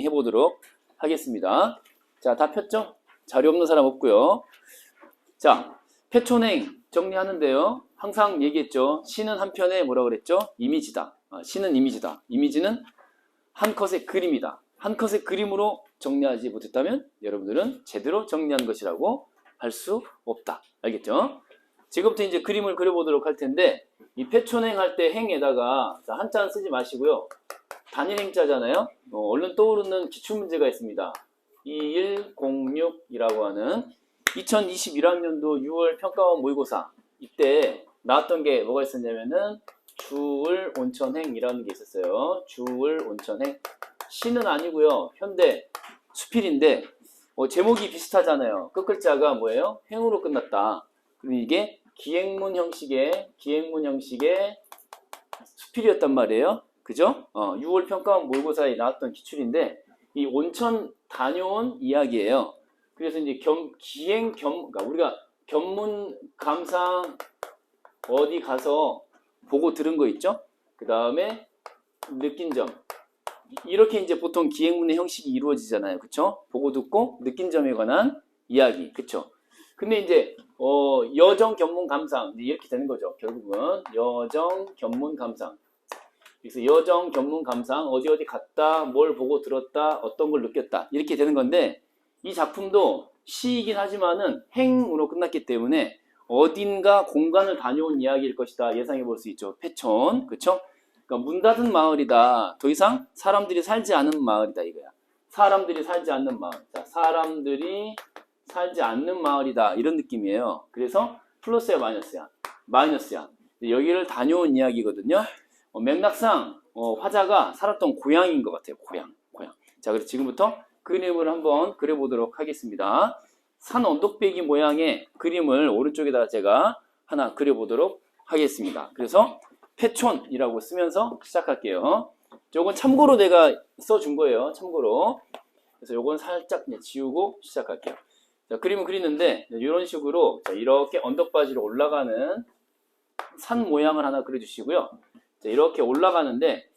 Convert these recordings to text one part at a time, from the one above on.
해보도록 하겠습니다. 자, 다 폈죠? 자료 없는 사람 없고요. 자, 패촌행 정리하는데요. 항상 얘기했죠. 시는 한편에 뭐라 그랬죠? 이미지다. 시는 이미지다. 이미지는 한 컷의 그림이다. 한 컷의 그림으로 정리하지 못했다면 여러분들은 제대로 정리한 것이라고 할 수 없다. 알겠죠? 지금부터 이제 그림을 그려보도록 할 텐데, 이 패촌행 할 때 행에다가 한자는 쓰지 마시고요. 단일 행자잖아요. 얼른 떠오르는 기출문제가 있습니다. 2106이라고 하는 2021학년도 6월 평가원 모의고사, 이때 나왔던 게 뭐가 있었냐면은 주을 온천행이라는 게 있었어요. 주을 온천행. 시는 아니고요. 현대 수필인데 제목이 비슷하잖아요. 끝글자가 뭐예요? 행으로 끝났다. 그리고 이게 기행문 형식의 수필이었단 말이에요. 그죠? 6월 평가원 모의고사에 나왔던 기출인데 이 온천 다녀온 이야기예요. 그래서 이제 그러니까 우리가 견문 감상 어디 가서 보고 들은 거 있죠? 그 다음에 느낀 점. 이렇게 이제 보통 기행문의 형식이 이루어지잖아요. 그쵸? 보고 듣고 느낀 점에 관한 이야기. 그쵸? 근데 이제 여정 견문 감상 이렇게 되는 거죠. 결국은 여정 견문 감상. 그래서 여정 견문 감상 어디 갔다, 뭘 보고 들었다, 어떤 걸 느꼈다 이렇게 되는 건데 이 작품도 시이긴 하지만은 행으로 끝났기 때문에 어딘가 공간을 다녀온 이야기일 것이다 예상해 볼 수 있죠. 패촌, 그쵸? 그러니까 문 닫은 마을이다. 더 이상 사람들이 살지 않은 마을이다 이거야. 사람들이 살지 않는 마을. 자, 사람들이 살지 않는 마을이다 이런 느낌이에요. 그래서 플러스야 마이너스야? 마이너스야. 여기를 다녀온 이야기거든요. 맥락상 화자가 살았던 고향인 것 같아요. 고향. 자, 그래서 지금부터 그림을 한번 그려보도록 하겠습니다. 산 언덕배기 모양의 그림을 오른쪽에다가 제가 하나 그려보도록 하겠습니다. 그래서 패촌이라고 쓰면서 시작할게요. 요건 참고로 내가 써준 거예요. 참고로. 그래서 요건 살짝 지우고 시작할게요. 자, 그림을 그리는데 이런 식으로 이렇게 언덕바지로 올라가는 산 모양을 하나 그려주시고요. 자, 이렇게 올라가는데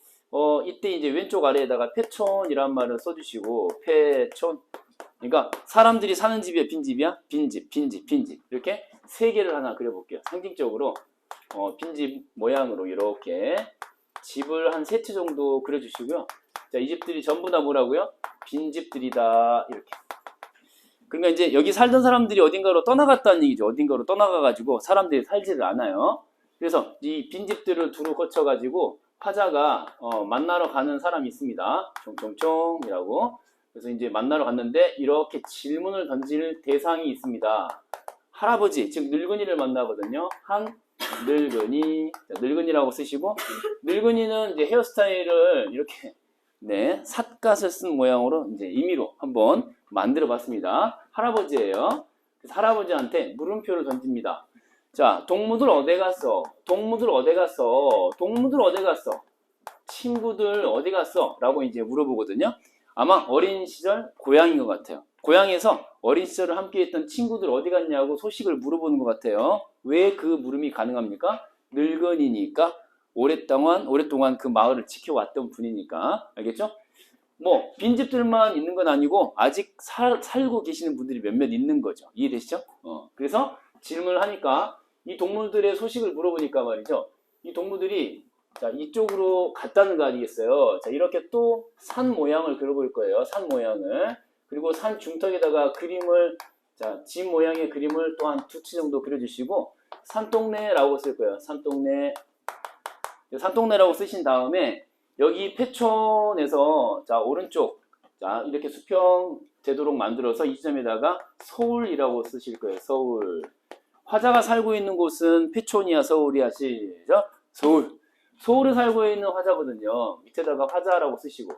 이때 이제 왼쪽 아래에다가 패촌이란 말을 써주시고 패촌. 그러니까 사람들이 사는 집이야, 빈집이야? 빈집. 이렇게 세 개를 하나 그려볼게요. 상징적으로 빈집 모양으로 이렇게 집을 한 3채 정도 그려주시고요. 자, 이 집들이 전부 다 뭐라고요? 빈집들이다. 이렇게. 그러니까 이제 여기 살던 사람들이 어딘가로 떠나갔다는 얘기죠. 어딘가로 떠나가가지고 사람들이 살지를 않아요. 그래서 이 빈집들을 두루 거쳐가지고 화자가 만나러 가는 사람이 있습니다. 총총총이라고. 그래서 이제 만나러 갔는데 이렇게 질문을 던질 대상이 있습니다. 할아버지, 즉 늙은이를 만나거든요. 한 늙은이, 늙은이라고 쓰시고 늙은이는 이제 헤어스타일을 이렇게 삿갓을 쓴 모양으로 이제 임의로 한번 만들어 봤습니다. 할아버지예요. 그래서 할아버지한테 물음표를 던집니다. 자, 동무들 어디 갔어? 동무들 어디 갔어? 동무들 어디 갔어? 친구들 어디 갔어? 라고 이제 물어보거든요. 아마 어린 시절 고향인 것 같아요. 고향에서 어린 시절을 함께 했던 친구들 어디 갔냐고 소식을 물어보는 것 같아요. 왜 그 물음이 가능합니까? 늙은이니까 오랫동안 그 마을을 지켜왔던 분이니까. 알겠죠? 뭐 빈집들만 있는 건 아니고 아직 살고 계시는 분들이 몇몇 있는 거죠. 이해되시죠? 그래서 질문을 하니까 이 동물들의 소식을 물어보니까 말이죠. 이 동물들이 자, 이쪽으로 갔다는 거 아니겠어요? 자, 이렇게 또 산 모양을 그려볼 거예요. 산 모양을. 그리고 산 중턱에다가 그림을, 자, 집 모양의 그림을 또 한 2채 정도 그려주시고, 산동네라고 쓸 거예요. 산동네. 산동네라고 쓰신 다음에, 여기 패촌에서, 자, 오른쪽, 자, 이렇게 수평 되도록 만들어서 이 지점에다가 서울이라고 쓰실 거예요. 서울. 화자가 살고 있는 곳은 패촌이야, 서울이야, 시작. 서울. 서울에 살고 있는 화자거든요. 밑에다가 화자라고 쓰시고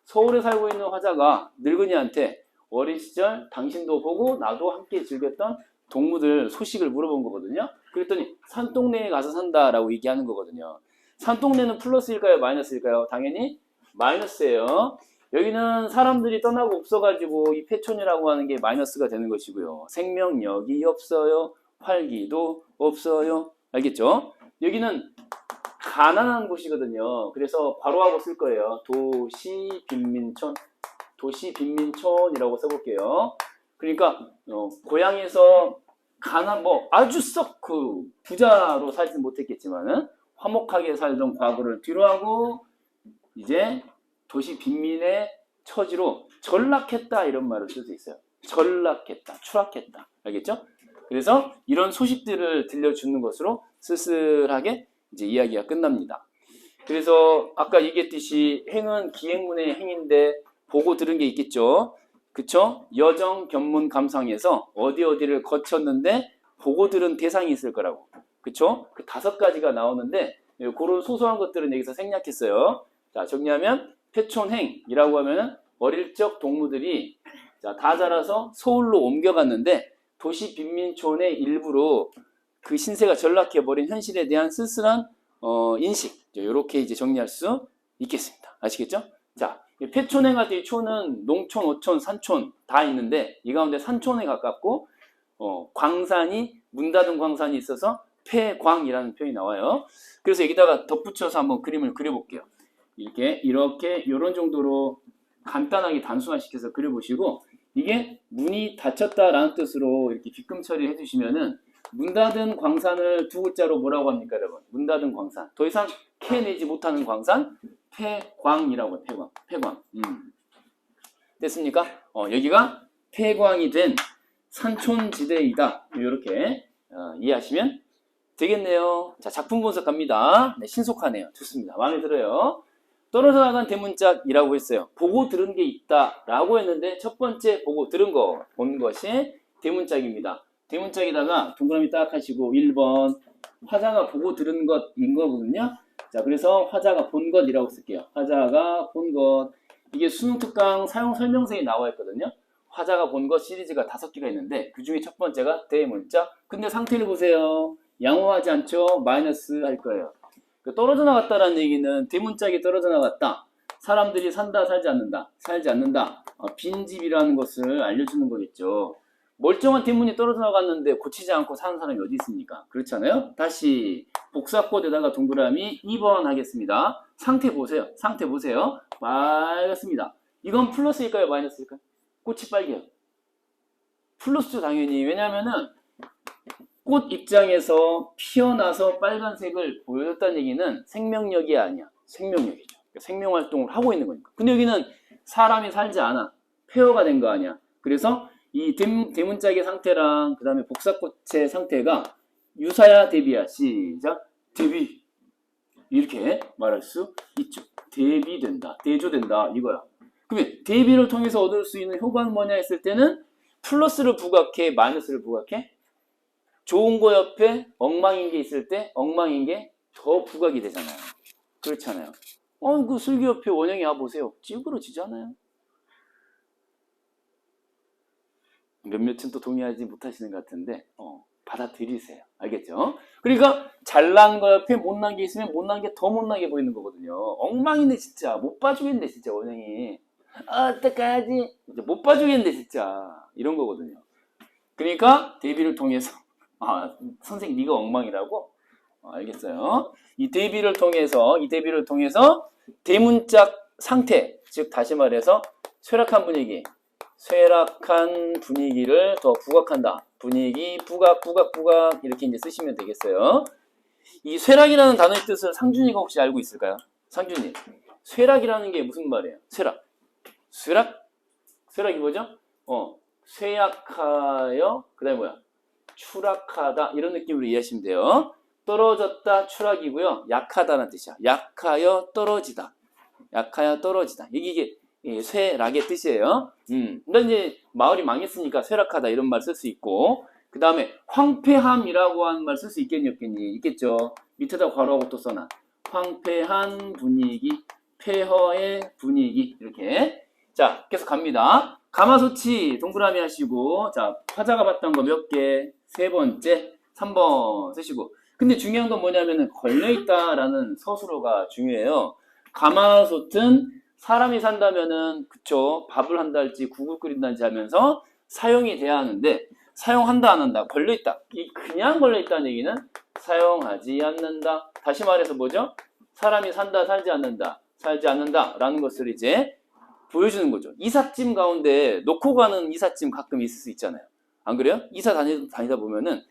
서울에 살고 있는 화자가 늙은이한테 어린 시절 당신도 보고 나도 함께 즐겼던 동무들 소식을 물어본 거거든요. 그랬더니 산동네에 가서 산다라고 얘기하는 거거든요. 산동네는 플러스일까요? 마이너스일까요? 당연히 마이너스예요. 여기는 사람들이 떠나고 없어가지고 이 패촌이라고 하는 게 마이너스가 되는 것이고요. 생명력이 없어요. 활기도 없어요. 알겠죠? 여기는 가난한 곳이거든요. 그래서 괄호하고 쓸 거예요. 도시 빈민촌. 도시 빈민촌이라고 써볼게요. 그러니까 고향에서 뭐 아주 썩 그 부자로 살진 못했겠지만은 화목하게 살던 과거를 뒤로하고 이제 도시 빈민의 처지로 전락했다 이런 말을 쓸 수 있어요. 전락했다, 추락했다. 알겠죠? 그래서 이런 소식들을 들려주는 것으로 쓸쓸하게 이제 이야기가 끝납니다. 그래서 아까 얘기했듯이 행은 기행문의 행인데 보고 들은 게 있겠죠. 그쵸? 여정, 견문, 감상에서 어디를 거쳤는데 보고 들은 대상이 있을 거라고. 그쵸? 그 5가지가 나오는데 그런 소소한 것들은 여기서 생략했어요. 자, 정리하면 폐촌행이라고 하면은 어릴 적 동무들이 다 자라서 서울로 옮겨갔는데 도시 빈민촌의 일부로 그 신세가 전락해버린 현실에 대한 쓸쓸한 인식. 이렇게 이제 정리할 수 있겠습니다. 아시겠죠? 자, 폐촌행 할 때 이 촌은 농촌, 어촌, 산촌 다 있는데 이 가운데 산촌에 가깝고 광산이 문 닫은 광산이 있어서 폐광이라는 표현이 나와요. 그래서 여기다가 덧붙여서 한번 그림을 그려볼게요. 이렇게 이런 정도로 간단하게 단순화시켜서 그려보시고 이게 문이 닫혔다라는 뜻으로 이렇게 빗금 처리를 해주시면은 문 닫은 광산을 두 글자로 뭐라고 합니까, 여러분? 문 닫은 광산. 더 이상 캐내지 못하는 광산, 폐광이라고 해요. 폐광. 됐습니까? 여기가 폐광이 된 산촌지대이다. 이렇게 이해하시면 되겠네요. 자, 작품 분석 갑니다. 네, 신속하네요. 좋습니다. 마음에 들어요. 떨어져 나간 대문짝이라고 했어요. 보고 들은 게 있다라고 했는데 첫 번째 보고 들은 거, 본 것이 대문짝입니다. 대문짝에다가 동그라미 딱 하시고 1번 화자가 보고 들은 것인 거거든요. 자, 그래서 화자가 본 것이라고 쓸게요. 화자가 본 것. 이게 수능 특강 사용 설명서에 나와 있거든요. 화자가 본 것 시리즈가 5개가 있는데 그 중에 첫 번째가 대문짝. 근데 상태를 보세요. 양호하지 않죠? 마이너스 할 거예요. 떨어져 나갔다라는 얘기는 대문짝이 떨어져 나갔다. 사람들이 산다, 살지 않는다. 살지 않는다. 빈집이라는 것을 알려주는 거겠죠. 멀쩡한 대문이 떨어져 나갔는데 고치지 않고 사는 사람이 어디 있습니까? 그렇잖아요. 다시 복사꽃에다가 동그라미 2번 하겠습니다. 상태 보세요. 상태 보세요. 빨갛습니다. 이건 플러스일까요? 마이너스일까요? 꽃이 빨개요. 플러스죠, 당연히. 왜냐하면은 꽃 입장에서 피어나서 빨간색을 보여줬다는 얘기는 생명력이 아니야. 생명력이죠. 그러니까 생명활동을 하고 있는 거니까. 근데 여기는 사람이 살지 않아. 폐허가 된 거 아니야. 그래서 이 대문짝의 상태랑 그 다음에 복사꽃의 상태가 유사야 대비야. 시작. 대비. 이렇게 말할 수 있죠. 대비된다. 대조된다. 이거야. 그러면 대비를 통해서 얻을 수 있는 효과는 뭐냐 했을 때는 플러스를 부각해, 마이너스를 부각해? 좋은 거 옆에 엉망인 게 있을 때 엉망인 게 더 부각이 되잖아요. 그렇잖아요. 그 슬기 옆에 원형이 와보세요. 찌그러지잖아요. 몇몇은 또 동의하지 못하시는 것 같은데 받아들이세요. 알겠죠? 그러니까 잘난 거 옆에 못난 게 있으면 못난 게 더 못나게 보이는 거거든요. 엉망이네 진짜. 못 봐주겠네 진짜 원형이. 어떡하지? 못 봐주겠네 진짜. 이런 거거든요. 그러니까 대비를 통해서 선생님 네가 엉망이라고? 알겠어요. 이 대비를 통해서 대문짝 상태, 즉 다시 말해서 쇠락한 분위기를 더 부각한다. 분위기 부각 이렇게 이제 쓰시면 되겠어요. 이 쇠락이라는 단어의 뜻을 상준이가 혹시 알고 있을까요? 상준이. 쇠락이라는 게 무슨 말이에요? 쇠락이 뭐죠? 쇠약하여 그다음에 뭐야? 추락하다 이런 느낌으로 이해하시면 돼요. 떨어졌다 추락이고요. 약하다는 뜻이야. 약하여 떨어지다. 이게 쇠락의 뜻이에요. 근데 이제 마을이 망했으니까 쇠락하다 이런 말 쓸 수 있고 그 다음에 황폐함이라고 하는 말 쓸 수 있겠니 없겠니? 있겠죠. 밑에다 괄호하고 또 써놔. 황폐한 분위기, 폐허의 분위기 이렇게. 자, 계속 갑니다. 가마솥이 동그라미 하시고 자 화자가 봤던 거 몇 개? 3번째 3번 쓰시고 근데 중요한 건 뭐냐면은 걸려있다라는 서술어가 중요해요. 가마솥은 사람이 산다면은 그쵸 밥을 한다 할지 국을 끓인다든지 하면서 사용이 돼야 하는데 사용한다 안 한다 걸려있다 이 그냥 걸려있다는 얘기는 사용하지 않는다. 다시 말해서 뭐죠? 사람이 산다 살지 않는다 라는 것을 이제 보여주는 거죠. 이삿짐 가운데 놓고 가는 이삿짐 가끔 있을 수 있잖아요. 안 그래요? 이사 다니다 보면은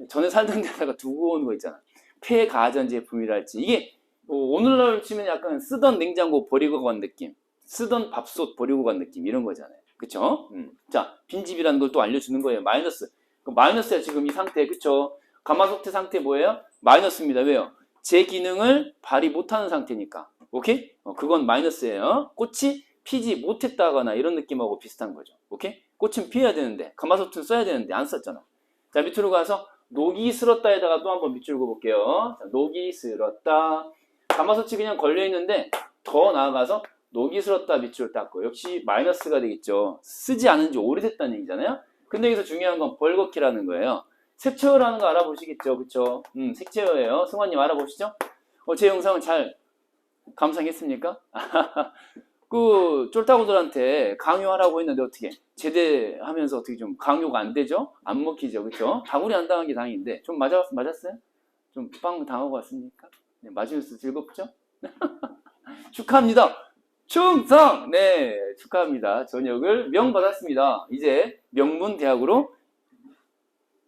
전에 살던 데다가 두고 오는 거 있잖아. 폐가전제품이랄지. 이게 오늘날 치면 약간 쓰던 냉장고 버리고 간 느낌, 쓰던 밥솥 버리고 간 느낌 이런 거잖아요. 그쵸? 자, 빈집이라는 걸 또 알려주는 거예요. 마이너스. 마이너스야 지금 이 상태. 그쵸? 가마솥의 상태 뭐예요? 마이너스입니다. 왜요? 제 기능을 발휘 못하는 상태니까. 오케이? 그건 마이너스예요. 꽃이 피지 못했다거나 이런 느낌하고 비슷한 거죠. 오케이? 꽃은 피해야 되는데 가마솥은 써야 되는데 안 썼잖아. 자, 밑으로 가서 녹이 슬었다에다가 또 한번 밑줄 그어볼게요. 자, 녹이 슬었다. 가마솥이 그냥 걸려있는데 더 나아가서 녹이 슬었다 밑줄 닦고 역시 마이너스가 되겠죠. 쓰지 않은 지 오래됐다는 얘기잖아요. 근데 여기서 중요한 건 벌겋게라는 거예요. 색채어라는 거 알아보시겠죠. 그쵸? 색채어예요. 승환님 알아보시죠? 제 영상을 잘 감상했습니까? 그 쫄따구들한테 강요하라고 했는데 어떻게 제대하면서 어떻게 좀 강요가 안 되죠? 안 먹히죠, 그렇죠? 다구리 안 당한 게 다행인데 좀 맞았어요? 좀 빵 당하고 왔습니까? 네, 맞으면서 즐겁죠? 축하합니다. 충성! 네, 축하합니다. 전역을 명 받았습니다. 이제 명문대학으로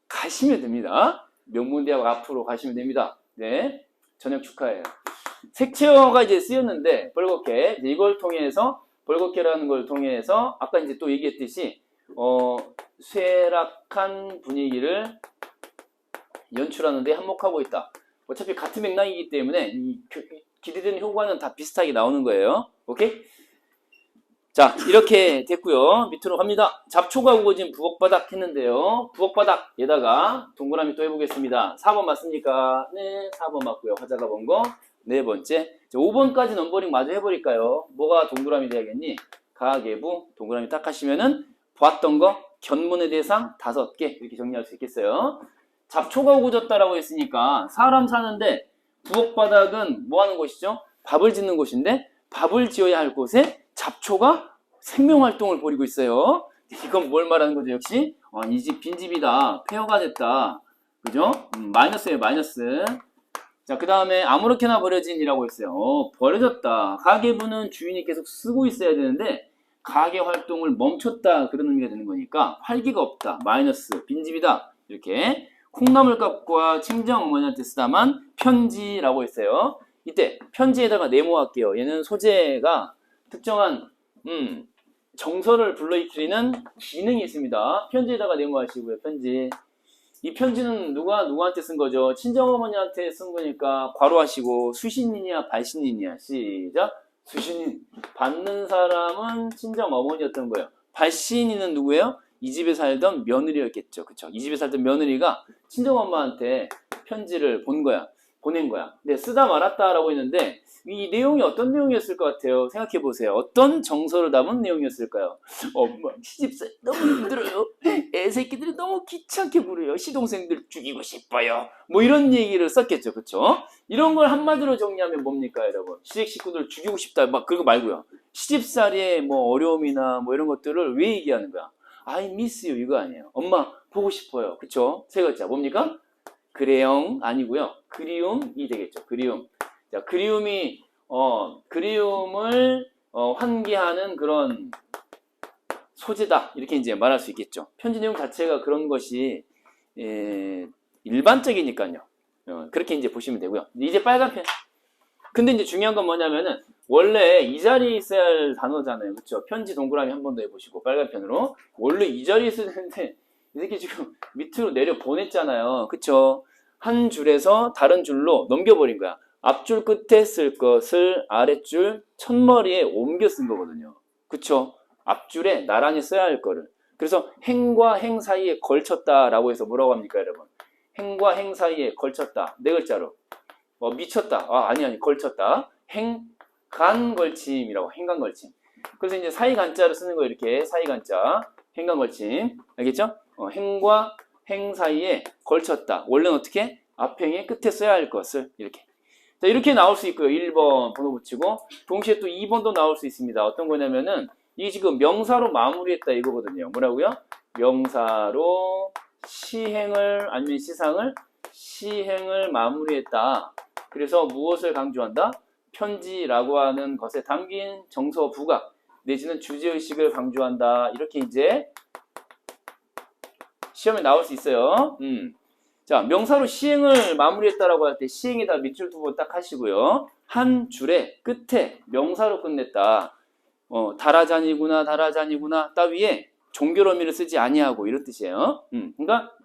가시면 됩니다. 명문대학 앞으로 가시면 됩니다. 네, 전역 축하해요. 색채어가 이제 쓰였는데 벌겋게 이걸 통해서 벌겋게라는 걸 통해서 아까 이제 또 얘기했듯이 쇠락한 분위기를 연출하는데 한몫하고 있다. 어차피 같은 맥락이기 때문에 이 기대되는 효과는 다 비슷하게 나오는 거예요. 오케이? 자, 이렇게 됐고요. 밑으로 갑니다. 잡초가 우거진 부엌바닥 했는데요. 부엌바닥에다가 동그라미 또 해보겠습니다. 4번 맞습니까? 네, 4번 맞고요. 화자가 본 거. 네 번째. 5번까지 넘버링 마저 해버릴까요? 뭐가 동그라미 돼야겠니? 가계부 동그라미 딱 하시면은 봤던 거 견문의 대상 5개 이렇게 정리할 수 있겠어요. 잡초가 우거졌다라고 했으니까 사람 사는데 부엌바닥은 뭐 하는 곳이죠? 밥을 짓는 곳인데 밥을 지어야 할 곳에 잡초가 생명활동을 벌이고 있어요. 이건 뭘 말하는 거죠? 역시 이 집 빈집이다. 폐허가 됐다. 그죠? 마이너스예요. 마이너스. 자, 그 다음에 아무렇게나 버려진이라고 했어요. 버려졌다. 가계부는 주인이 계속 쓰고 있어야 되는데 가계 활동을 멈췄다. 그런 의미가 되는 거니까 활기가 없다. 마이너스. 빈집이다. 이렇게 콩나물값과 친정 어머니한테 쓰다만 편지라고 했어요. 이때 편지에다가 네모할게요. 얘는 소재가 특정한 정서를 불러일으키는 기능이 있습니다. 편지에다가 네모하시고요. 편지. 이 편지는 누구한테 쓴 거죠? 친정어머니한테 쓴 거니까 괄호하시고 수신인이야 발신인이야? 시작. 수신인. 받는 사람은 친정어머니였던 거예요. 발신인은 누구예요? 이 집에 살던 며느리였겠죠. 그쵸? 이 집에 살던 며느리가 친정엄마한테 편지를 보낸 거야. 근데 쓰다 말았다라고 했는데 이 내용이 어떤 내용이었을 것 같아요? 생각해 보세요. 어떤 정서를 담은 내용이었을까요? 엄마 시집살 너무 힘들어요. 애새끼들이 너무 귀찮게 부려요. 시동생들 죽이고 싶어요. 뭐 이런 얘기를 썼겠죠. 그쵸? 이런 걸 한마디로 정리하면 뭡니까 여러분? 시댁 식구들 죽이고 싶다 막 그거 말고요. 시집살이의 뭐 어려움이나 뭐 이런 것들을 왜 얘기하는 거야? I miss you 이거 아니에요. 엄마 보고 싶어요. 그쵸? 세 글자 뭡니까? 그래영 아니고요. 그리움이 되겠죠. 그리움. 자, 그리움을 환기하는 그런 소재다. 이렇게 이제 말할 수 있겠죠. 편지 내용 자체가 그런 것이 일반적이니까요. 그렇게 이제 보시면 되고요. 이제 빨간 펜. 근데 이제 중요한 건 뭐냐면은 원래 이 자리에 있어야 할 단어잖아요. 그렇죠? 편지 동그라미 한 번 더 해보시고 빨간 펜으로 원래 이 자리에 있어야 되는데 이 새끼 지금 밑으로 내려 보냈잖아요. 그쵸? 한 줄에서 다른 줄로 넘겨버린 거야. 앞줄 끝에 쓸 것을 아랫줄 첫머리에 옮겨 쓴 거거든요. 그쵸? 앞줄에 나란히 써야 할 거를. 그래서 행과 행 사이에 걸쳤다라고 해서 뭐라고 합니까, 여러분? 행과 행 사이에 걸쳤다. 네 글자로. 미쳤다. 아니, 걸쳤다. 행간 걸침이라고. 행간 걸침. 그래서 이제 사이간자를 쓰는 거 이렇게 사이간자. 행간 걸침. 알겠죠? 행과 행 사이에 걸쳤다. 원래는 어떻게? 앞행의 끝에 써야 할 것을 이렇게. 자, 이렇게 나올 수 있고요. 1번 번호 붙이고 동시에 또 2번도 나올 수 있습니다. 어떤 거냐면은 이게 지금 명사로 마무리했다 이거거든요. 뭐라고요? 명사로 시행을 아니면 시행을 마무리했다. 그래서 무엇을 강조한다? 편지라고 하는 것에 담긴 정서 부각. 내지는 주제의식을 강조한다. 이렇게 이제 시험에 나올 수 있어요. 자, 명사로 시행을 마무리했다라고 할 때 시행에다 밑줄 두고 딱 하시고요. 한 줄의 끝에 명사로 끝냈다. 다라잔이구나, 다라잔이구나, 따위에 종결 어미를 쓰지 아니하고 이런 뜻이에요. 그러니까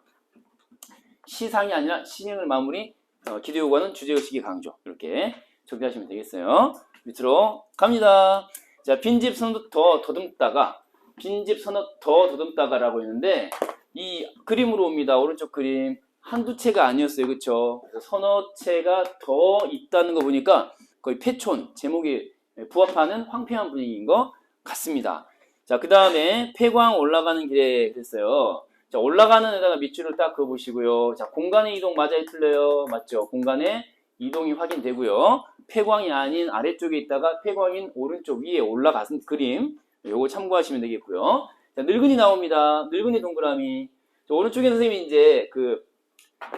시상이 아니라 시행을 마무리, 기대요구하는 주제의식의 강조. 이렇게 정리하시면 되겠어요. 밑으로 갑니다. 자, 빈집 선어 더 더듬다가, 빈집 선어 더 더듬다가라고 했는데 이 그림으로 옵니다. 오른쪽 그림. 한두 채가 아니었어요. 그쵸? 서너 채가 더 있다는 거 보니까 거의 폐촌, 제목에 부합하는 황폐한 분위기인 것 같습니다. 자, 그 다음에 폐광 올라가는 길에 됐어요. 자, 올라가는 데다가 밑줄을 딱 그어보시고요. 자, 공간의 이동 맞아요? 틀려요? 맞죠? 공간의 이동이 확인되고요. 폐광이 아닌 아래쪽에 있다가 폐광인 오른쪽 위에 올라가는 그림. 요거 참고하시면 되겠고요. 자, 늙은이 나옵니다. 늙은이 동그라미. 자, 오른쪽에 선생님이 이제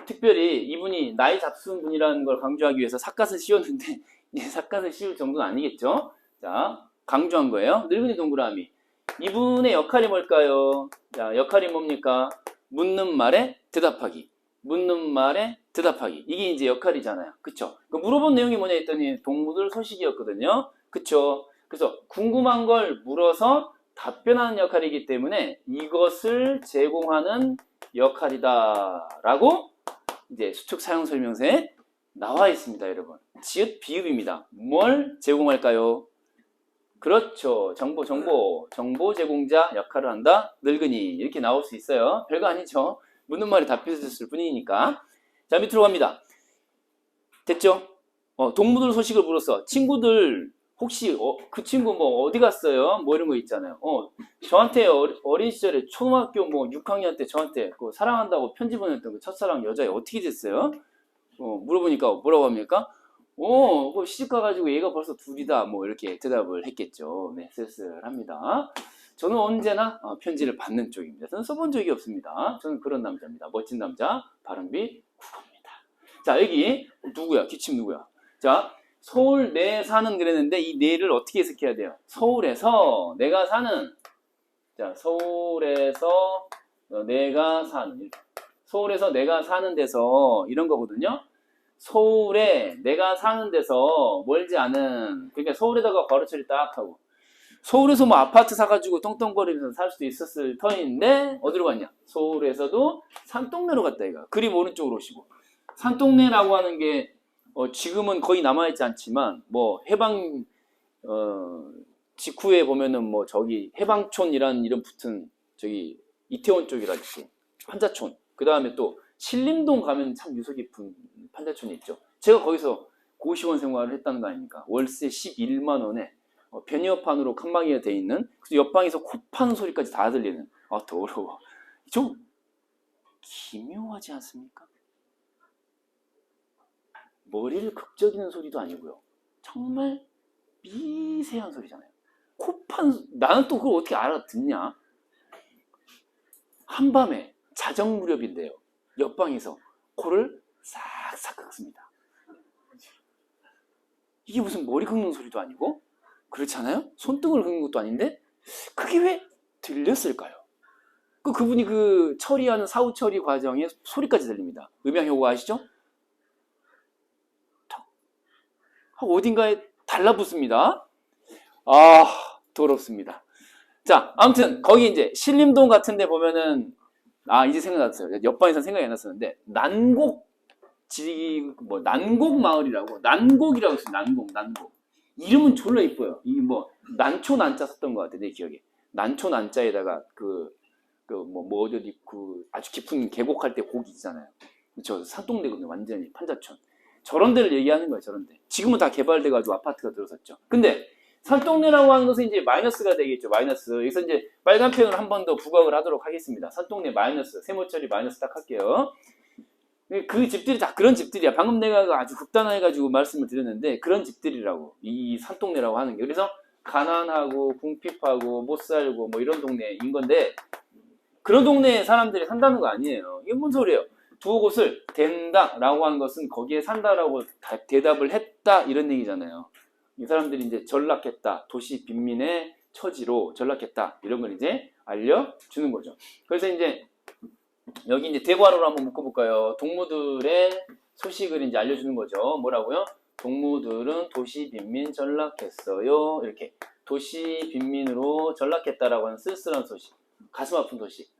특별히 이분이 나이 잡순 분이라는 걸 강조하기 위해서 삿갓을 씌웠는데 이제 삿갓을 씌울 정도는 아니겠죠? 자, 강조한 거예요. 늙은이 동그라미. 이분의 역할이 뭘까요? 자, 역할이 뭡니까? 묻는 말에 대답하기. 묻는 말에 대답하기. 이게 이제 역할이잖아요. 그쵸? 물어본 내용이 뭐냐 했더니 동무들 소식이었거든요. 그쵸? 그래서 궁금한 걸 물어서 답변하는 역할이기 때문에 이것을 제공하는 역할이다라고 이제 수축 사용 설명서에 나와 있습니다, 여러분. 지읒 비읍입니다. 뭘 제공할까요? 그렇죠. 정보 제공자 역할을 한다. 늙은이 이렇게 나올 수 있어요. 별거 아니죠. 묻는 말에 답해줬을 뿐이니까. 자, 밑으로 갑니다. 됐죠? 동무들 소식을 물었어. 친구들 혹시 그 친구 뭐 어디 갔어요? 뭐 이런 거 있잖아요. 저한테 어린 시절에 초등학교 뭐 6학년 때 저한테 사랑한다고 편지 보냈던 그 첫사랑 여자애 어떻게 됐어요? 물어보니까 뭐라고 합니까? 시집 가가지고 얘가 벌써 둘이다. 뭐 이렇게 대답을 했겠죠. 네, 쓸쓸합니다. 저는 언제나 편지를 받는 쪽입니다. 저는 써본 적이 없습니다. 저는 그런 남자입니다. 멋진 남자, 바른빛 국어입니다. 자, 여기 누구야? 기침 누구야? 자, 서울 내 사는 그랬는데 이 내를 어떻게 해석해야 돼요? 서울에서 내가 사는, 자, 서울에서 내가 사는 데서 이런 거거든요. 서울에 내가 사는 데서 멀지 않은, 그러니까 서울에다가 괄호처리 딱 하고 서울에서 뭐 아파트 사가지고 떵떵거리면서 살 수도 있었을 터인데 어디로 갔냐? 서울에서도 산동네로 갔다 이거. 그림 오른쪽으로 오시고 산동네라고 하는 게 지금은 거의 남아있지 않지만 뭐 해방 직후에 보면은 뭐 저기 해방촌이라는 이름 붙은 저기 이태원 쪽이라든지 판자촌, 그 다음에 또 신림동 가면 참 유서 깊은 판자촌이 있죠. 제가 거기서 고시원 생활을 했다는 거 아닙니까? 월세 11만 원에 변이어판으로 칸막이가 돼 있는, 그래서 옆방에서 코 파는 소리까지 다 들리는. 더러워. 좀 기묘하지 않습니까? 머리를 극적이는 소리도 아니고요. 정말 미세한 소리잖아요. 나는 또 그걸 어떻게 알아듣냐? 한밤에 자정 무렵인데요. 옆방에서 코를 싹싹 긁습니다. 이게 무슨 머리 긁는 소리도 아니고, 그렇잖아요? 손등을 긁는 것도 아닌데 그게 왜 들렸을까요? 그분이 처리하는 사후 처리 과정에 소리까지 들립니다. 음향효과 아시죠? 어딘가에 달라붙습니다. 더럽습니다. 자, 아무튼 거기 이제 신림동 같은 데 보면은 이제 생각났어요. 옆방에서 생각이 안 났었는데 난곡 마을이라고, 난곡이라고 있어요. 난곡. 이름은 졸라 이뻐요. 이게 뭐 난초 난자 썼던 것 같아, 내 기억에. 난초 난자에다가 어디 아주 깊은 계곡할 때 곡이 있잖아요. 저 산동네거든요. 완전히 판자촌. 저런 데를 얘기하는 거예요. 저런 데. 지금은 다 개발돼가지고 아파트가 들어섰죠. 근데 산동네라고 하는 것은 이제 마이너스가 되겠죠. 마이너스. 여기서 이제 빨간 펜을 한 번 더 부각을 하도록 하겠습니다. 산동네 마이너스. 세모처리 마이너스 딱 할게요. 그 집들이 다 그런 집들이야. 방금 내가 아주 극단화해가지고 말씀을 드렸는데 그런 집들이라고. 이 산동네라고 하는 게. 그래서 가난하고 궁핍하고 못 살고 뭐 이런 동네인 건데, 그런 동네에 사람들이 산다는 거 아니에요. 이게 뭔 소리예요? 두 곳을 된다라고 하는 것은 거기에 산다라고 대답을 했다 이런 얘기잖아요. 이 사람들이 이제 전락했다. 도시 빈민의 처지로 전락했다. 이런 걸 이제 알려주는 거죠. 그래서 이제 여기 이제 대괄호로 한번 묶어볼까요? 동무들의 소식을 이제 알려주는 거죠. 뭐라고요? 동무들은 도시 빈민 전락했어요. 이렇게 도시 빈민으로 전락했다라고 하는 쓸쓸한 소식, 가슴 아픈 소식.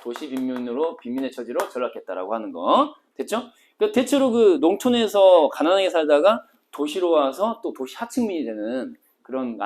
도시 빈민으로 빈민의 처지로 전락했다라고 하는 거 됐죠? 그러니까 대체로 그 농촌에서 가난하게 살다가 도시로 와서 또 도시 하층민이 되는 그런